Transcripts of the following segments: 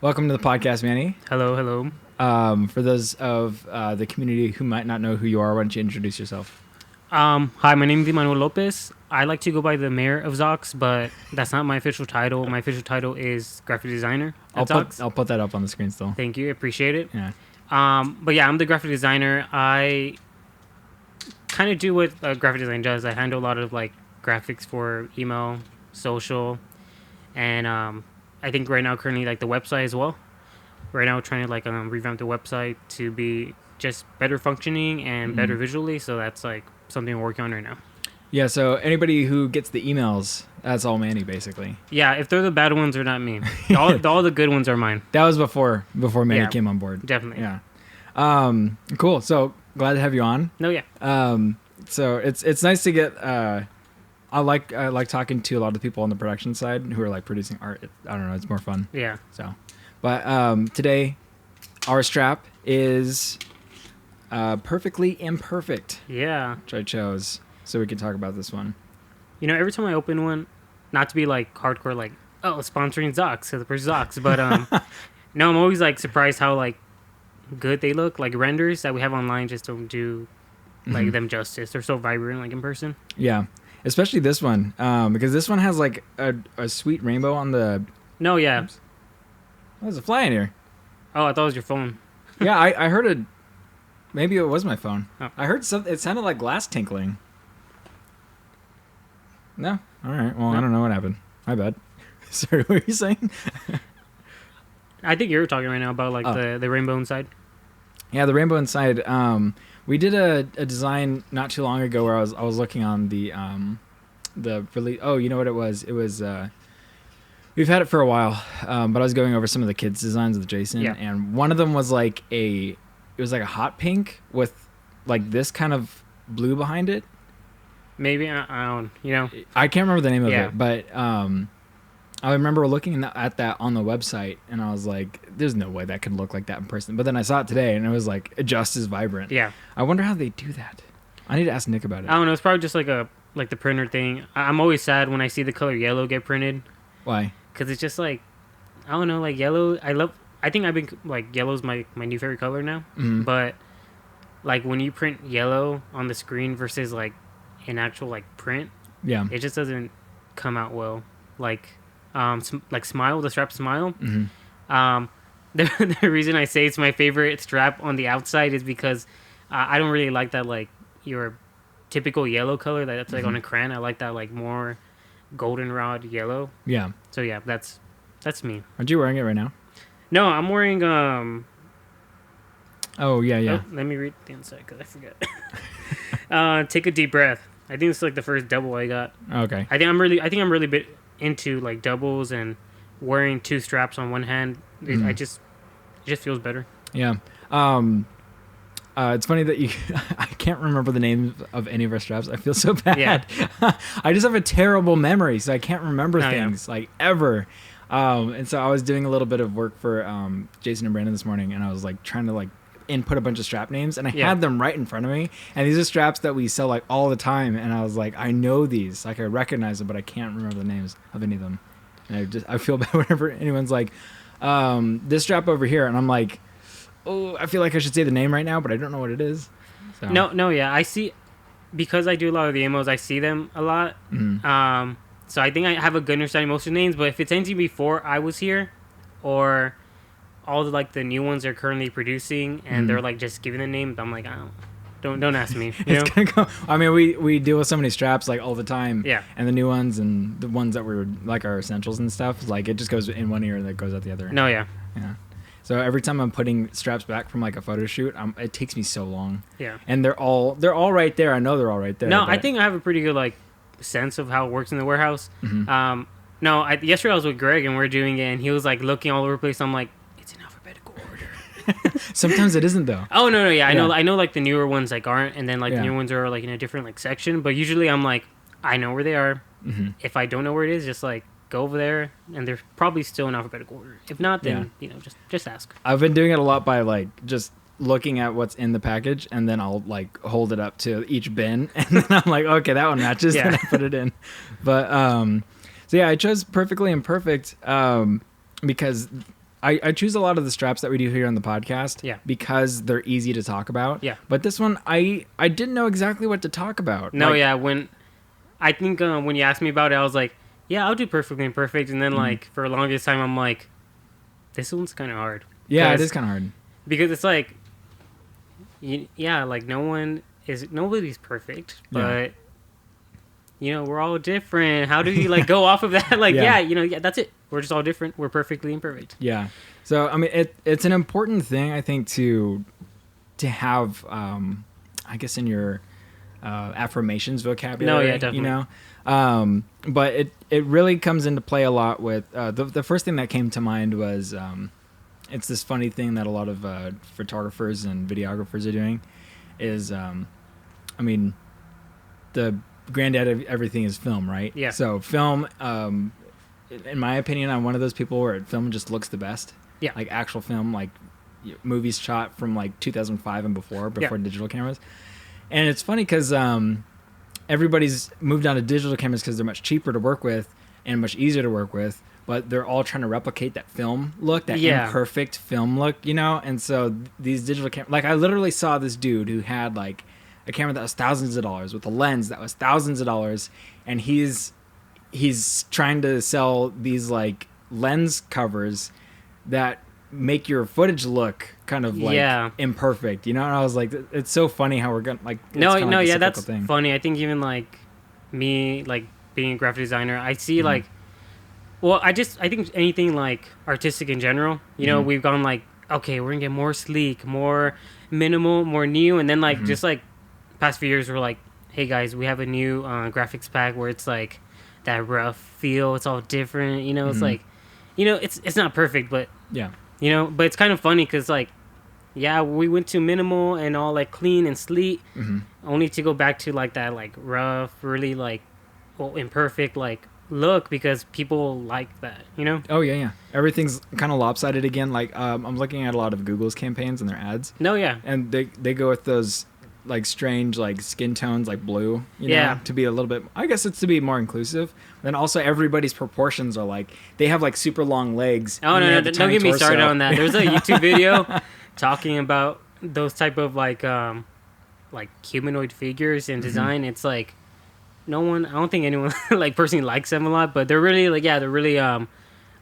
Welcome to the podcast, Manny. Hello, hello. For those of the community who might not know who you are, why don't you introduce yourself? Hi, my name is Emmanuel Lopez. I like to go by the mayor of Zox, but that's not my official title. My official title is graphic designer at Zox. I'll put that up on the screen still. Thank you, appreciate it. Yeah. But yeah, I'm the graphic designer. I kind of do what a graphic design does. I handle a lot of like graphics for email, social, and I think right now currently like the website as well. Right now, we're trying to like revamp the website to be just better functioning and better visually. So that's like something we're working on right now. Yeah. So anybody who gets the emails, that's all Manny, basically. Yeah, if they're the bad ones, they're not me. All the good ones are mine. That was before Manny came on board. Definitely. Yeah. Cool. So glad to have you on. No, yeah. So it's nice to get. I like talking to a lot of people on the production side who are like producing art. I don't know. It's more fun. Yeah. So, but today, our strap is Perfectly Imperfect. Yeah. Which I chose so we can talk about this one. You know, every time I open one, not to be like hardcore, like sponsoring Zox, because we're Zox, but no, I'm always like surprised how like good they look. Like renders that we have online just don't do like them justice. They're so vibrant, like in person. Yeah, especially this one, because this one has like a sweet rainbow on the. No, yeah. Oops. Oh, there's a fly in here. Oh, I thought it was your phone. Yeah, I heard it. Maybe it was my phone. Oh. I heard something. It sounded like glass tinkling. No. All right. Well, No. I don't know what happened. My bad. Sorry, what were you saying? I think you're talking right now about like the rainbow inside. Yeah, the rainbow inside. We did a design not too long ago where I was looking on the release. Oh, you know what it was? It was. We've had it for a while, but I was going over some of the kids' designs with Jason, and one of them was like a hot pink with like this kind of blue behind it. Maybe I don't. You know. I can't remember the name of it, but I remember looking at that on the website, and I was like, "There's no way that could look like that in person." But then I saw it today, and it was like just as vibrant. Yeah. I wonder how they do that. I need to ask Nick about it. I don't know. It's probably just like the printer thing. I'm always sad when I see the color yellow get printed. Why? Because it's just like, I don't know, like yellow. I think I've been like yellow's my new favorite color now. Mm-hmm. But like when you print yellow on the screen versus like an actual like print, Yeah. it just doesn't come out well. Like like Smile, the strap Smile. Mm-hmm. The reason I say it's my favorite strap on the outside is because I don't really like that like your typical yellow color that's like on a crayon. I like that like more goldenrod yellow. Yeah. So yeah, that's me. Aren't you wearing it right now? No, I'm wearing Oh yeah. Oh, let me read the inside because I forgot. Take a deep breath. I think it's like the first double I got. Okay. I think I'm really bit into like doubles and wearing two straps on one hand. It just feels better. Yeah. It's funny that I can't remember the names of any of our straps. I feel so bad. Yeah. I just have a terrible memory, so I can't remember Oh, things like ever. And so I was doing a little bit of work for Jason and Brandon this morning, and I was like trying to like input a bunch of strap names, and I had them right in front of me. And these are straps that we sell like all the time, and I was like, I know these, like I recognize them, but I can't remember the names of any of them. And I feel bad whenever anyone's like, this strap over here, and I'm like, oh, I feel like I should say the name right now, but I don't know what it is. So. No, yeah, I see, because I do a lot of the emos, I see them a lot. Mm-hmm. So I think I have a good understanding of most of the names, but if it's anything before I was here, or all the like the new ones they're currently producing, and they're like just giving the name, I'm like, don't ask me. You know? I mean, we deal with so many straps like all the time. Yeah. And the new ones and the ones that were like our essentials and stuff, like it just goes in one ear and it goes out the other. No, yeah. Yeah. So every time I'm putting straps back from like a photo shoot, it takes me so long. Yeah. And they're all right there. I know they're all right there. No, I think I have a pretty good like sense of how it works in the warehouse. Mm-hmm. No, yesterday I was with Greg and we're doing it, and he was like looking all over the place. I'm like, it's in alphabetical order. Sometimes it isn't though. Oh no, yeah, I know like the newer ones like aren't, and then like the Yeah. newer ones are like in a different like section. But usually I'm like, I know where they are. Mm-hmm. If I don't know where it is, just like go over there, and they're probably still in alphabetical order. If not, then just ask. I've been doing it a lot by like just looking at what's in the package, and then I'll like hold it up to each bin, and then I'm like, okay, that one matches, and I put it in. But so yeah, I chose Perfectly Imperfect because I choose a lot of the straps that we do here on the podcast because they're easy to talk about. Yeah. But this one, I didn't know exactly what to talk about. No, when you asked me about it, I was like, yeah, I'll do Perfectly Imperfect. And then, like, for the longest time, I'm like, this one's kind of hard. Yeah, it is kind of hard. Because it's like, like, nobody's perfect. But, we're all different. How do you, like, go off of that? Like, that's it. We're just all different. We're perfectly imperfect. Yeah. So, I mean, it's an important thing, I think, to have, I guess, in your affirmations vocabulary. No, yeah, definitely. But it really comes into play a lot with the first thing that came to mind was it's this funny thing that a lot of photographers and videographers are doing is I mean, the granddad of everything is film, right? Yeah. So film, in my opinion, I'm one of those people where film just looks the best. Yeah. Like actual film, like movies shot from like 2005 and before digital cameras. And it's funny because everybody's moved on to digital cameras because they're much cheaper to work with and much easier to work with, but they're all trying to replicate that film look, that imperfect film look, And so these digital cameras, like I literally saw this dude who had like a camera that was thousands of dollars with a lens that was thousands of dollars, and he's trying to sell these like lens covers that make your footage look kind of like imperfect, And I was like, it's so funny how we're gonna like. That's funny. I think even like me, like being a graphic designer, I see like, well, I think anything like artistic in general, we've gone like, okay, we're gonna get more sleek, more minimal, more new, and then like just like past few years, we're like, hey guys, we have a new graphics pack where it's like that rough feel, it's all different, it's like, it's not perfect, but but it's kind of funny because like, we went to minimal and all like clean and sleek, only to go back to like that like rough, really like imperfect like look because people like that, Oh yeah. Everything's kind of lopsided again. Like I'm looking at a lot of Google's campaigns and their ads. No, yeah. And they go with those like strange like skin tones like blue, to be a little bit, I guess it's to be more inclusive. Then also everybody's proportions are like they have like super long legs. Oh no, don't get me started on that. There's a YouTube video talking about those type of like humanoid figures and design. It's like I don't think anyone like personally likes them a lot, but they're really like they're really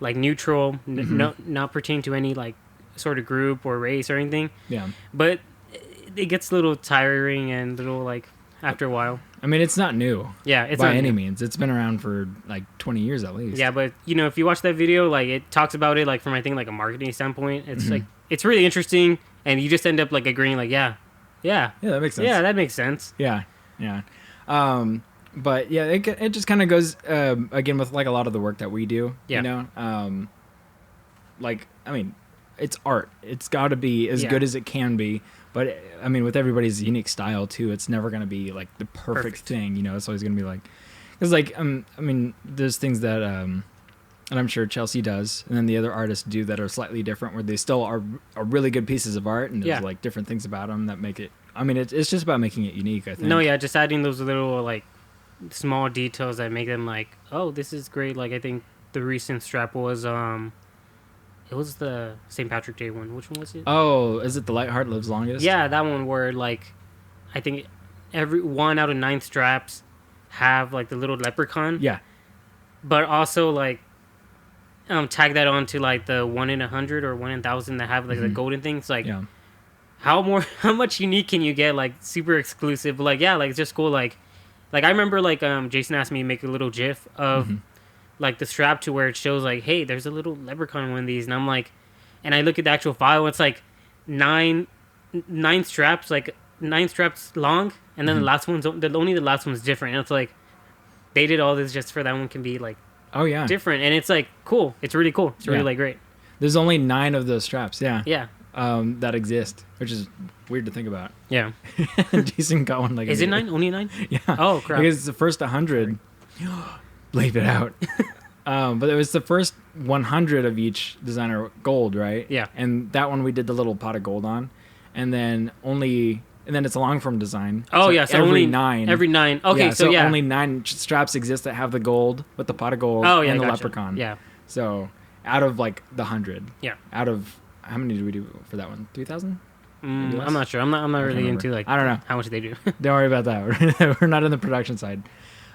like neutral, not pertaining to any like sort of group or race or anything. Yeah. But it gets a little tiring and a little like after a while. I mean, it's not new. Yeah, it's by not any new. means. It's been around for like 20 years at least. Yeah, but if you watch that video, like it talks about it like from I think like a marketing standpoint. It's like it's really interesting, and you just end up like agreeing like yeah, that makes sense. Yeah, that makes sense. Yeah. But yeah, it just kind of goes again with like a lot of the work that we do. Yeah. Like I mean, it's art. It's got to be as good as it can be. But I mean, with everybody's unique style too, it's never gonna be like the perfect thing. It's always gonna be like, because like I mean, there's things that and I'm sure Chelsea does, and then the other artists do that are slightly different, where they still are really good pieces of art, and there's like different things about them that make it. I mean, it's just about making it unique. I think. No, yeah, just adding those little like small details that make them like, oh, this is great. Like I think the recent strap was it was the St. Patrick Day one. Which one was it? Oh, is it the Light Heart Lives Longest? Yeah, that one where like I think every 1 out of 9 straps have like the little leprechaun. Yeah. But also like tag that on to like the 1 in 100 or 1 in 1,000 that have like the golden things. Like how much unique can you get? Like super exclusive. But, like like it's just cool. Like I remember like Jason asked me to make a little GIF of like the strap to where it shows like, hey, there's a little leprechaun in one of these, and I'm like, and I look at the actual file, it's like nine straps, like 9 straps long, and then the last one's only the last one's different, and it's like they did all this just for that one can be like different, and it's like cool, it's really cool, it's really like great. There's only 9 of those straps, that exist, which is weird to think about. Yeah. Jason got one like. Is it 9? Only 9? Yeah. Oh crap! Because it's the first 100. Bleep it out. But it was the first 100 of each designer gold, right? Yeah. And that one we did the little pot of gold on, and then it's a long form design. Oh so yeah, so every only 9. Every 9. Okay, so only 9 straps exist that have the gold with the pot of gold and the leprechaun. Yeah. So out of like the 100. Yeah. Out of how many did we do for that one? 3,000. I'm not sure. I'm not really remember. into like I don't know how much they do. Don't worry about that. We're not in the production side.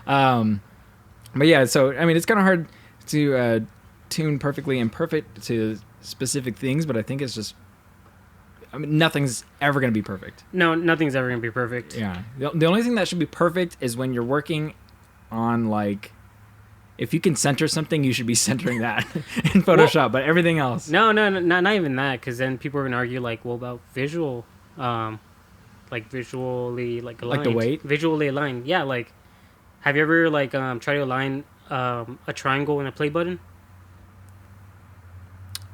But yeah, so I mean, it's kind of hard to tune perfectly imperfect to specific things, but I think it's just, I mean, nothing's ever going to be perfect. No, nothing's ever going to be perfect. Yeah. The only thing that should be perfect is when you're working on, like, if you can center something, you should be centering that in Photoshop, well, but everything else. No, not even that, because then people are going to argue, like, well, about visual, like, visually, like, aligned. Like the weight? Visually aligned. Yeah, like, have you ever, like, tried to align a triangle and a play button?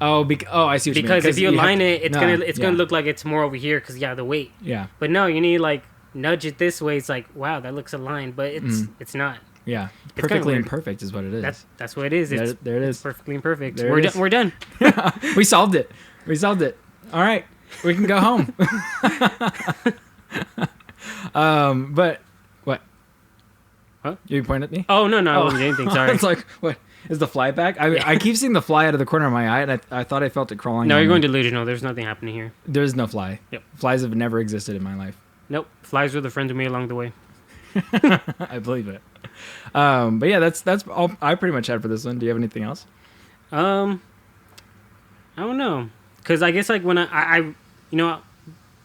Oh, I see what you mean. Because if you align it, it's gonna look like it's more over here because the weight. Yeah. But no, you need like nudge it this way. It's like, wow, that looks aligned, but it's not. Yeah. Perfectly imperfect is what it is. That's what it is. There it is. It's perfectly imperfect. We're done. We solved it. All right, we can go home. But what? Huh? You point at me? Oh no, I wasn't doing anything. Sorry. It's like, what? Is the fly back? I keep seeing the fly out of the corner of my eye, and I thought I felt it crawling. No, you're going delusional. There's nothing happening here. There's no fly. Yep. Flies have never existed in my life. Nope. Flies were the friends of me along the way. I believe it. But yeah, that's all I pretty much had for this one. Do you have anything else? I don't know, because I guess like when I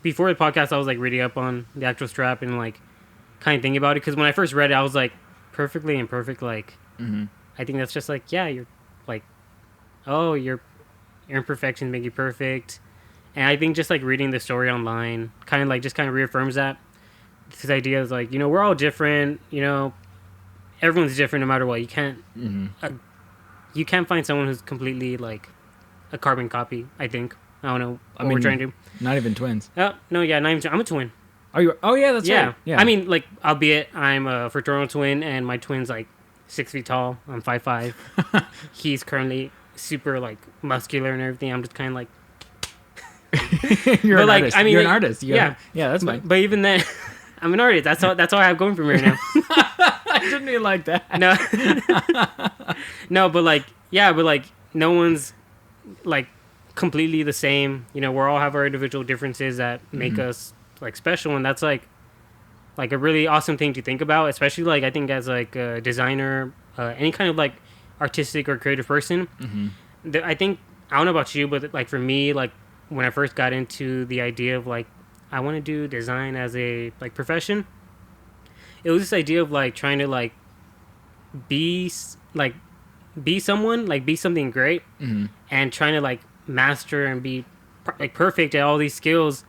before the podcast I was like reading up on the actual strap and like kind of thinking about it, because when I first read it I was like perfectly imperfect, like. Mm-hmm. I think that's just like, yeah, you're like, oh, your imperfections make you perfect. And I think just like reading the story online kind of reaffirms that. This idea is like, we're all different, everyone's different no matter what. You can't, you can't find someone who's completely like a carbon copy, I think. I don't know what we're trying to do. Not even twins. Oh, no, yeah, not even I'm a twin. Are you? Oh, yeah, that's right. Yeah. I mean, like, albeit I'm a fraternal twin and my twin's like 6 feet tall. I'm 5'5". He's currently super like muscular and everything. I'm just kind of like. You're an artist. I mean, you're an artist. Yeah, that's fine. But even then, I'm an artist. That's all I have going for me right now. I didn't mean like that. No. No, but like, yeah, but like, no one's like completely the same. We all have our individual differences that make us like special, and that's like a really awesome thing to think about, especially like I think as like a designer, any kind of like artistic or creative person. I think, I don't know about you, but like for me, like when I first got into the idea of like I want to do design as a like profession, it was this idea of like trying to like be someone, like be something great, and trying to like master and be like perfect at all these skills.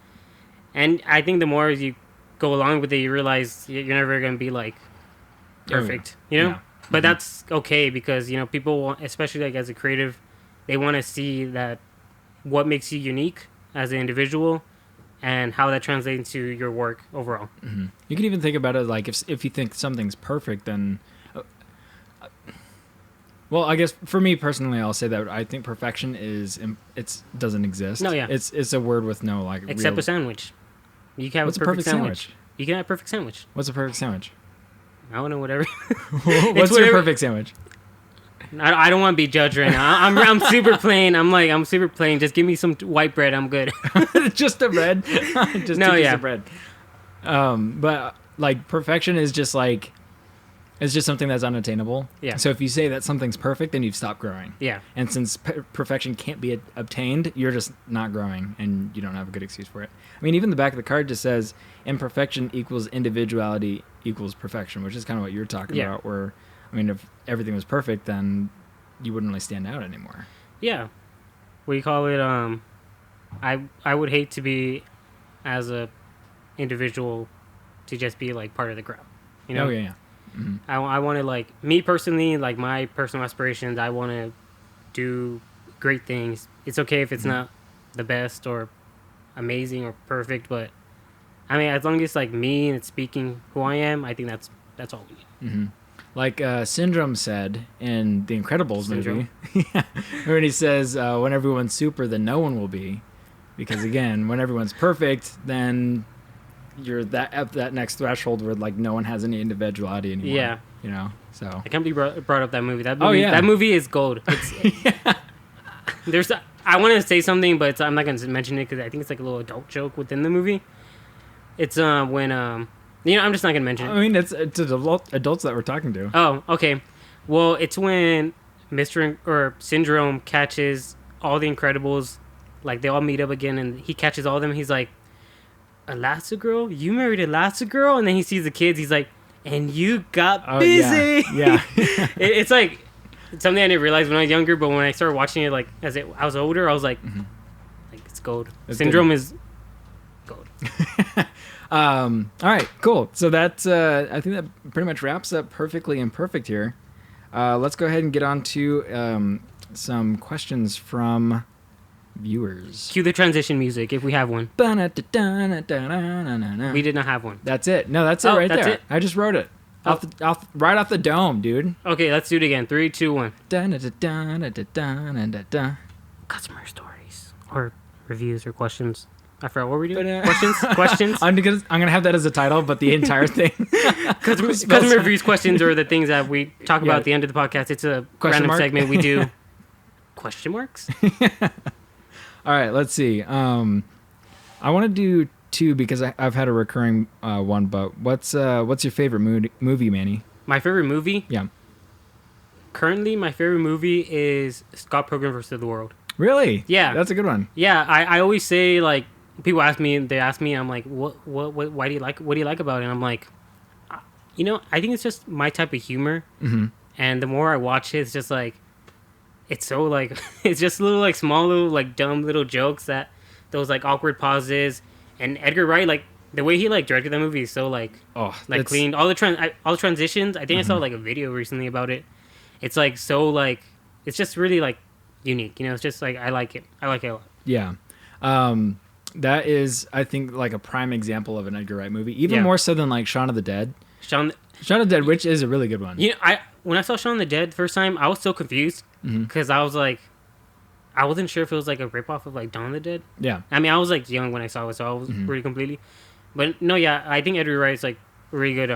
And I think the more you go along with it, you realize you're never going to be like perfect, Yeah. But that's okay, because people want, especially like as a creative, they want to see that what makes you unique as an individual and how that translates into your work overall. You can even think about it like if you think something's perfect, then well, I guess for me personally, I'll say that I think perfection doesn't exist. No, yeah, it's a word with no like except a sandwich. You can have What's a perfect sandwich? You can have a perfect sandwich. What's a perfect sandwich? I don't know, whatever. What's your perfect sandwich? I don't want to be judged right now. I'm super plain. I'm super plain. Just give me some white bread. I'm good. Just the bread? Just no, two pieces of bread. But like perfection is just like, it's just something that's unattainable. Yeah. So if you say that something's perfect, then you've stopped growing. Yeah. And since perfection can't be obtained, you're just not growing, and you don't have a good excuse for it. I mean, even the back of the card just says imperfection equals individuality equals perfection, which is kind of what you're talking about. Where, I mean, if everything was perfect, then you wouldn't really stand out anymore. Yeah. What do you call it? I would hate to be, as a individual, to just be like part of the crowd. Oh yeah. I want to, like, me personally, like my personal aspirations, I want to do great things. It's okay if it's not the best or amazing or perfect, but I mean, as long as it's like me and it's speaking who I am, I think that's all we need. Like Syndrome said in the Incredibles movie, when he says, when everyone's super, then no one will be. Because again, when everyone's perfect, then you're at that next threshold where like no one has any individuality anymore. Yeah. So I can't believe you brought up that movie. That movie is gold. It's, I want to say something, but I'm not going to mention it because I think it's like a little adult joke within the movie. It's when I'm just not going to mention it. I mean, it's adults that we're talking to. Oh, okay. Well, it's when Syndrome catches all the Incredibles, like they all meet up again, and he catches all of them. He's like, "Elastigirl, you married Elastigirl?" And then he sees the kids. He's like, "And you got busy." Yeah. It's like something I didn't realize when I was younger, but when I started watching it, like I was older, I was like, like it's gold. Syndrome is gold. All right, cool. So that's I think that pretty much wraps up Perfectly Imperfect here. Let's go ahead and get on to some questions from viewers. Cue the transition music if we have one. We did not have one. That's it. No, that's it right there. It? I just wrote it. Right off the dome, dude. Okay, let's do it again. 3, 2, 1. Customer stories or reviews or questions. I forgot what we're doing. Questions. I'm gonna have that as a title, but the entire thing. Customer reviews, questions, or the things that we talk about at the end of the podcast. It's a random segment we do. Question marks. All right, let's see. I want to do 2 because I've had a recurring one. But what's your favorite movie, Manny? My favorite movie? Yeah. Currently, my favorite movie is Scott Pilgrim vs. the World. Really? Yeah. That's a good one. Yeah, I always say, like, people ask me, I'm like, why do you like, what do you like about it? And I'm like, I think it's just my type of humor. Mm-hmm. And the more I watch it, it's just like, it's so like, it's just little like small little like dumb little jokes that those like awkward pauses. And Edgar Wright, like the way he like directed that movie is so like clean. All the transitions. I think I saw like a video recently about it. It's like so like it's just really like unique. It's just like I like it a lot. Yeah. That is, I think, like a prime example of an Edgar Wright movie, even more so than like Shaun of the Dead. Shaun of the Dead, which is a really good one. When I saw Shaun of the Dead the first time, I was so confused because I was like, I wasn't sure if it was like a ripoff of like Dawn of the Dead. Yeah. I mean, I was like young when I saw it, so I was pretty completely. But no, yeah, I think Edgar Wright's like a really good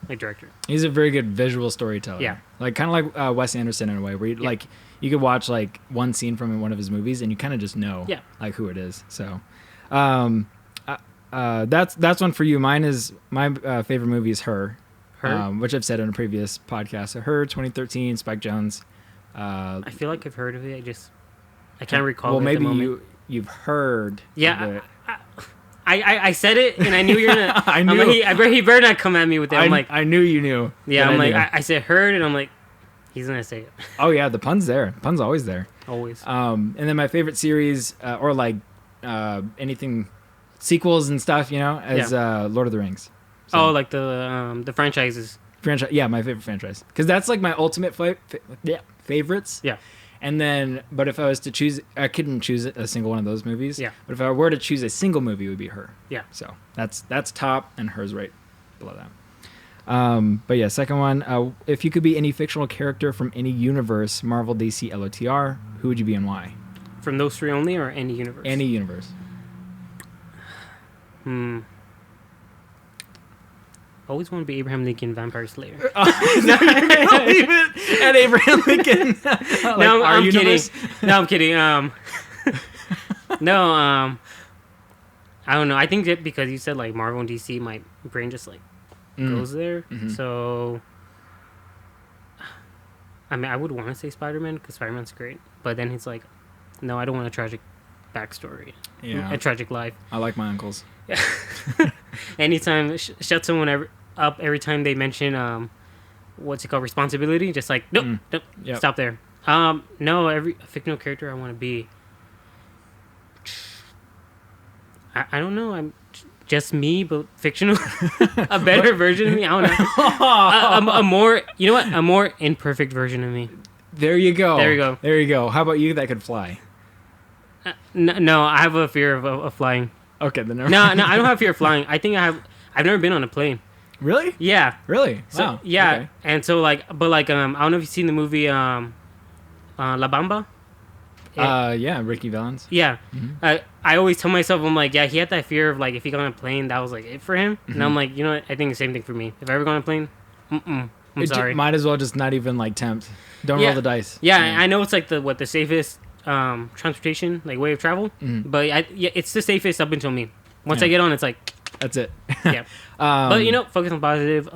like director. He's a very good visual storyteller. Yeah. Like kind of like Wes Anderson in a way, where you could watch like one scene from one of his movies and you kind of just know like who it is. So. That's one for you. Mine is my favorite movie is Her, which I've said in a previous podcast. So Her, 2013, Spike Jonze. I feel like I've heard of it. I can't recall. Well, maybe you've heard. Yeah, I said it and I knew you're gonna. I knew he better not come at me with it. I knew you knew. Yeah, I said heard and I'm like, he's gonna say it. Oh yeah, the pun's there. The pun's always there. Always. And then my favorite series or like anything sequels and stuff, as Lord of the Rings. So, like the franchises. Franchise, yeah, my favorite franchise, because that's like my ultimate favorites. Yeah. And then, but if I was to choose, I couldn't choose a single one of those movies. Yeah. But if I were to choose a single movie, it would be Her. Yeah. So that's top, and Her's right below that. But yeah, second one. If you could be any fictional character from any universe, Marvel, DC, LOTR, who would you be and why? From those 3 only, or any universe? Any universe. Always want to be Abraham Lincoln, Vampire Slayer. And Abraham Lincoln. No, I'm kidding. No, I'm kidding. I don't know. I think that because you said like Marvel and DC, my brain just like goes there. Mm-hmm. So, I mean, I would want to say Spider-Man because Spider-Man's great, but then he's like, no, I don't want a tragic backstory. Yeah, a tragic life. I like my uncles. Yeah. Anytime shut someone up every time they mention what's it called, responsibility, just like nope, yep. Stop there. No, every fictional character I want to be, I don't know, I'm just me but fictional. A better version of me, I don't know. A more, you know what, a more imperfect version of me. There you go. There you go. How about you that could fly? No, I have a fear of flying. Okay, then no, I don't have fear of flying. I think I've never been on a plane. Really? Yeah. Really? So, wow. Yeah. Okay. And so like, but like, I don't know if you've seen the movie La Bamba. Yeah, Ricky Valens. Yeah. Mm-hmm. I always tell myself, I'm like, yeah, he had that fear of like, if he got on a plane, that was like it for him. Mm-hmm. And I'm like, you know what? I think the same thing for me. If I ever go on a plane, I'm sorry. Might as well just not even like tempt. Don't roll the dice. Yeah, I know it's like the safest transportation, like way of travel. Mhm. But it's the safest up until me. Once Yeah. I get on, it's like, That's it. yeah. But focus on positive.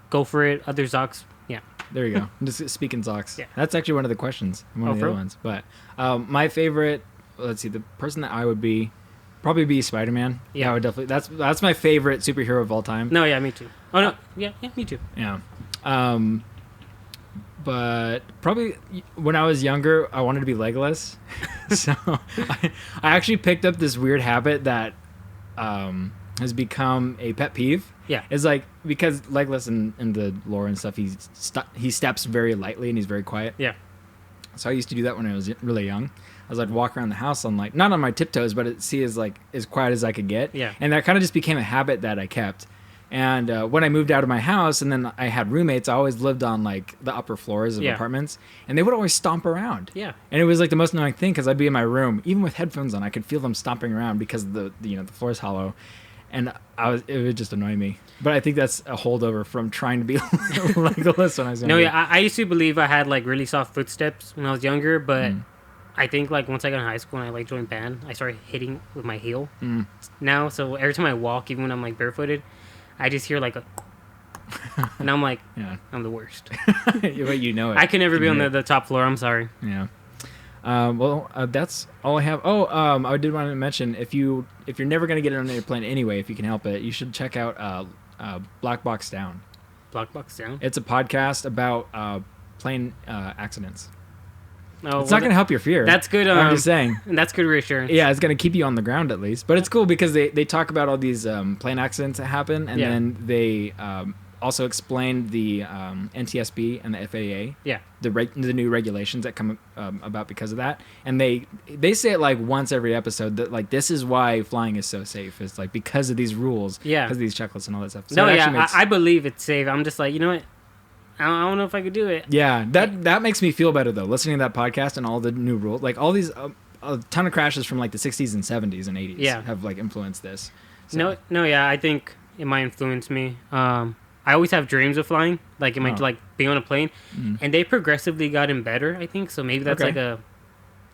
Go for it. Other Zocs, yeah. There you go. Just speaking Zocs. Yeah. That's actually one of the questions. One of the for other real? ones. But my favorite. Let's see. The person that I would be probably be Spider-Man. Yeah. I would definitely. That's my favorite superhero of all time. No, yeah, me too. Oh no, yeah, me too. Yeah. But probably when I was younger, I wanted to be Legolas. So I actually picked up this weird habit that has become a pet peeve. Yeah. It's like because Legolas in the lore and stuff, he steps very lightly and he's very quiet. Yeah. So I used to do that when I was really young. I'd walk around the house on like not on my tiptoes, but see as quiet as I could get. Yeah. And that kind of just became a habit that I kept. And when I moved out of my house and then I had roommates, I always lived on like the upper floors of apartments, and they would always stomp around. Yeah. And it was like the most annoying thing because I'd be in my room, even with headphones on, I could feel them stomping around because the floor is hollow, and it would just annoy me. But I think that's a holdover from trying to be Legolas when I was younger. No, yeah, I used to believe I had like really soft footsteps when I was younger, but I think like once I got in high school and I like joined band, I started hitting with my heel now. So every time I walk, even when I'm like barefooted, I just hear like a, and I'm like, Yeah. I'm the worst. But you know it. I can never be on You know the top floor. I'm sorry. Yeah. That's all I have. I did want to mention if you're never gonna get on an airplane anyway, if you can help it, you should check out Black Box Down. Black Box Down. It's a podcast about plane accidents. Oh, It's not going to help your fear. That's good. I'm just saying. And that's good reassurance. Yeah, it's going to keep you on the ground at least. But it's cool because they talk about all these plane accidents that happen, and then they also explain the NTSB and the FAA. Yeah. The new regulations that come about because of that, and they say it like once every episode that like this is why flying is so safe. It's like because of these rules. Yeah. Because of these checklists and all that stuff. So No, it yeah, actually makes, I believe it's safe. I'm just like, you know what? I don't know if I could do it. Yeah, that makes me feel better though. Listening to that podcast and all the new rules, like all these, a ton of crashes from like the 60s and 70s and 80s have like influenced this. So. No, yeah, I think it might influence me. I always have dreams of flying, like it might like being on a plane, and they progressively gotten better. I think so. Maybe that's like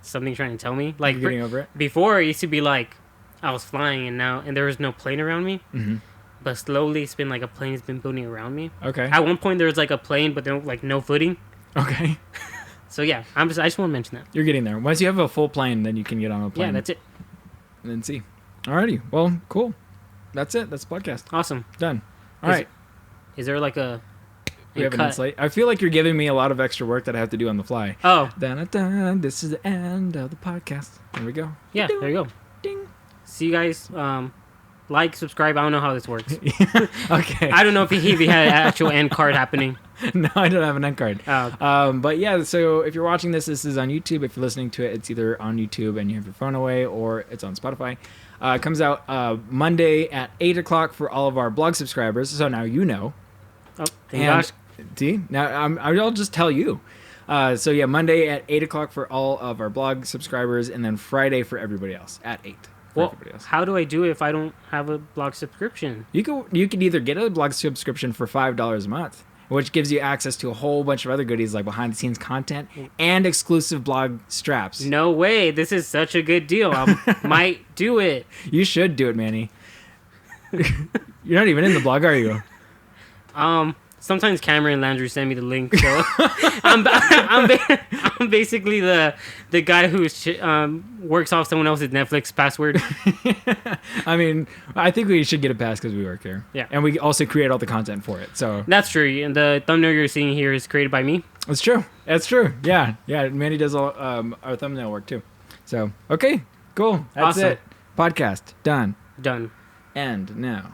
something trying to tell me. Like You're getting over it. Before, it used to be like I was flying, and there was no plane around me. Mm-hmm. But slowly, it's been like a plane has been building around me. Okay. At one point, there was like a plane, but then like no footing. Okay. So yeah, I just want to mention that. You're getting there. Once you have a full plane, then you can get on a plane. Yeah, that's it. And then see. Alrighty. Well, cool. That's it. That's the podcast. Awesome. Done. All right. Is there like a We have an cut? insight. I feel like you're giving me a lot of extra work that I have to do on the fly. Oh, Dun-dun-dun. This is the end of the podcast. There we go. yeah, there you go. Ding. See you guys. Like, subscribe. I don't know how this works. Okay. I don't know if he had an actual end card happening. No, I don't have an end card. Oh. But yeah, so if you're watching this is on YouTube. If you're listening to it, it's either on YouTube and you have your phone away, or it's on Spotify. It comes out Monday at 8 o'clock for all of our blog subscribers. So now you know. Oh, thank gosh. See, now I'll just tell you. So yeah, Monday at 8 o'clock for all of our blog subscribers, and then Friday for everybody else at 8. Well, how do I do it if I don't have a blog subscription? You can either get a blog subscription for $5 a month, which gives you access to a whole bunch of other goodies like behind the scenes content and exclusive blog straps. No way! This is such a good deal. I might do it. You should do it, Manny. You're not even in the blog, are you? Sometimes Cameron and Landry send me the link, so I'm basically the guy who works off someone else's Netflix password. I mean, I think we should get a pass because we work here. Yeah, and we also create all the content for it. So that's true. And the thumbnail you're seeing here is created by me. It's true. That's true. Yeah. Manny does all our thumbnail work too. So okay, cool. That's awesome. it. Podcast done. Done. And now.